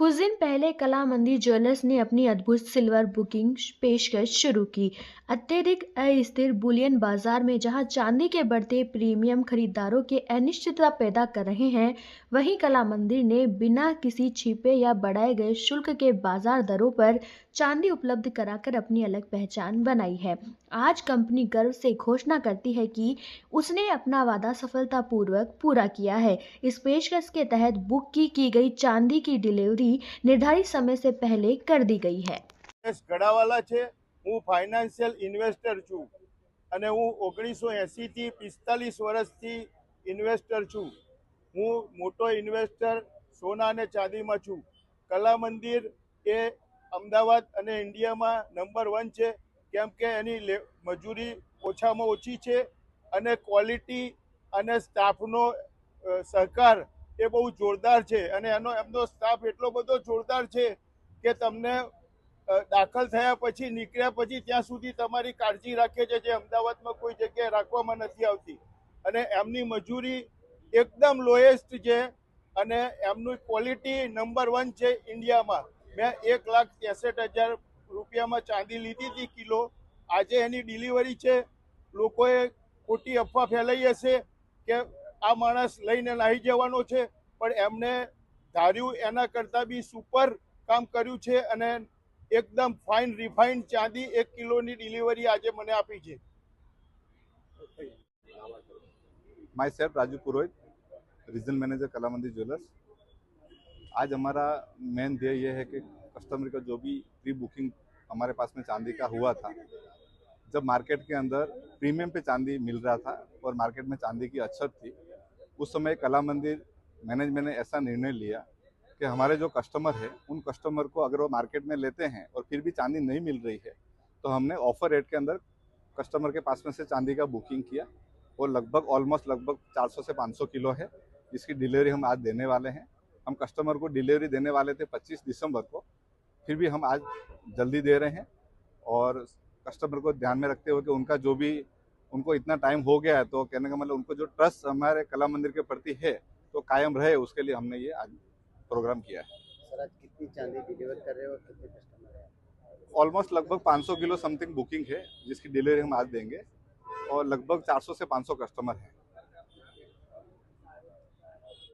कुछ दिन पहले कला मंदिर ज्वेलर्स ने अपनी अद्भुत सिल्वर बुकिंग पेशकश शुरू की। अत्यधिक अस्थिर बुलियन बाजार में जहां चांदी के बढ़ते प्रीमियम खरीदारों के अनिश्चितता पैदा कर रहे हैं, वहीं कला मंदिर ने बिना किसी छिपे या बढ़ाए गए शुल्क के बाजार दरों पर चांदी उपलब्ध कराकर अपनी अलग पहचान बनाई है। आज कंपनी गर्व से घोषणा करती है कि उसने अपना वादा सफलतापूर्वक पूरा किया है। इस पेशकश के तहत बुक की गई चांदी की डिलीवरी निर्धारित समय से पहले कर दी गई है। ગડાવાલા છે। હું ફાઇનાન્શિયલ ઇન્વેસ્ટર છું અને હું 1980 થી 45 વર્ષથી ઇન્વેસ્ટર છું। હું મોટો ઇન્વેસ્ટર સોના અને ચાંદીમાં છું। કલા મંદિર એ અમદાવાદ અને ઇન્ડિયામાં નંબર 1 છે, કેમ કે એની મજૂરી ઓછામાં ઓછી છે અને ક્વોલિટી અને સ્ટાફનો સહકાર એ બહુ જોરદાર છે અને એમનો સ્ટાફ એટલો બધો જોરદાર છે કે તમને દાખલ થયા પછી નીકળ્યા પછી ત્યાં સુધી તમારી કાળજી રાખે છે, જે અમદાવાદમાં કોઈ જગ્યાએ રાખવામાં નથી આવતી। અને એમની મજૂરી એકદમ લોએસ્ટ છે અને એમની ક્વોલિટી નંબર 1 છે ઇન્ડિયામાં। મેં 1,63,000 રૂપિયામાં ચાંદી લીધી હતી કિલો। આજે એની ડિલિવરી છે। લોકોએ ખોટી અફવા ફેલાઈ હશે કે આ માણસ લઈને નાહી જવાનો છે, પણ એમને ધાર્યું એના કરતાં બી સુપર કામ કર્યું છે અને एकदम फाइन रिफाइंड चांदी 1 किलोनी डिलीवरी आज मैंने आपी है। My self Raju Purohit, regional manager कला मंदिर ज्वेलर्स। आज हमारा मेन ध्येय ये है कि कस्टमर का जो भी प्री बुकिंग हमारे पास में चांदी का हुआ था, जब मार्केट के अंदर प्रीमियम पे चांदी मिल रहा था और मार्केट में चांदी की अछत थी, उस समय कला मंदिर मैनेजमेंट ने ऐसा निर्णय लिया कि हमारे जो कस्टमर है उन कस्टमर को अगर वो मार्केट में लेते हैं और फिर भी चांदी नहीं मिल रही है, तो हमने ऑफर रेट के अंदर कस्टमर के पास में से चांदी का बुकिंग किया और लगभग 400 से 500 किलो है, जिसकी डिलीवरी हम आज देने वाले हैं। हम कस्टमर को डिलीवरी देने वाले थे 25 दिसंबर को, फिर भी हम आज जल्दी दे रहे हैं और कस्टमर को ध्यान में रखते हुए कि उनका जो भी उनको इतना टाइम हो गया है, तो कहने का मतलब उनको जो ट्रस्ट हमारे कला मंदिर के प्रति है तो कायम रहे, उसके लिए हमने ये आज प्रोग्राम किया है। सर, आज कितनी चांदी डिलीवर कर रहे हो और कितने कस्टमर हैं? ऑलमोस्ट लगभग 500 किलो समथिंग बुकिंग है, जिसकी डिलीवरी हम आज देंगे और लगभग 400 से 500 कस्टमर हैं।